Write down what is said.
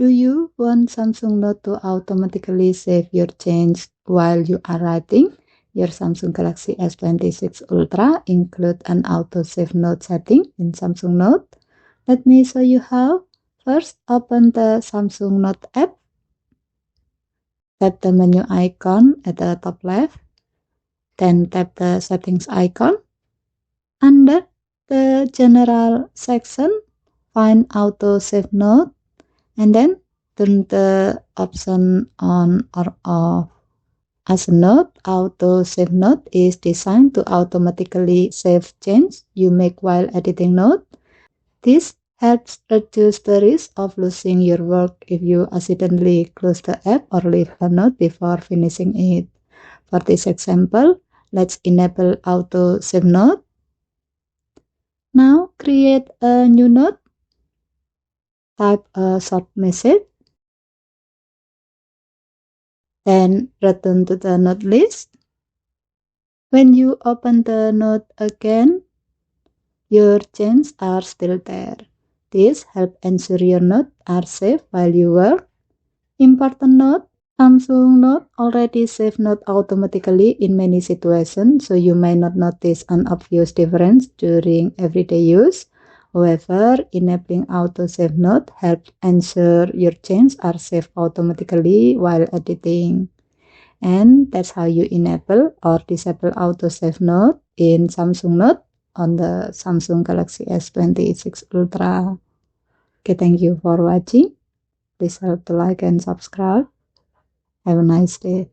Do you want Samsung Note to automatically save your change while you are writing? Your Samsung Galaxy S26 Ultra includes an auto save note setting in Samsung Note. Let me show you how. First, open the Samsung Note app. Tap the menu icon at the top left. Then tap the settings icon. Under the general section, find auto save note and then turn the option on or off. As a note, auto save note is designed to automatically save change you make while editing note. This helps reduce the risk of losing your work if you accidentally close the app or leave a note before finishing it. For this example, let's enable auto save note. Now create a new note. Type a short message. Then return to the note list. When you open the note again, your changes are still there. This helps ensure your notes are safe while you work. Important note: Samsung Note already save note automatically in many situations, so you may not notice an obvious difference during everyday use. However, enabling auto save note helps ensure your changes are saved automatically while editing. And that's how you enable or disable auto save note in Samsung Note on the Samsung Galaxy S26 Ultra. Okay, thank you for watching. Please help to like and subscribe. Have a nice day.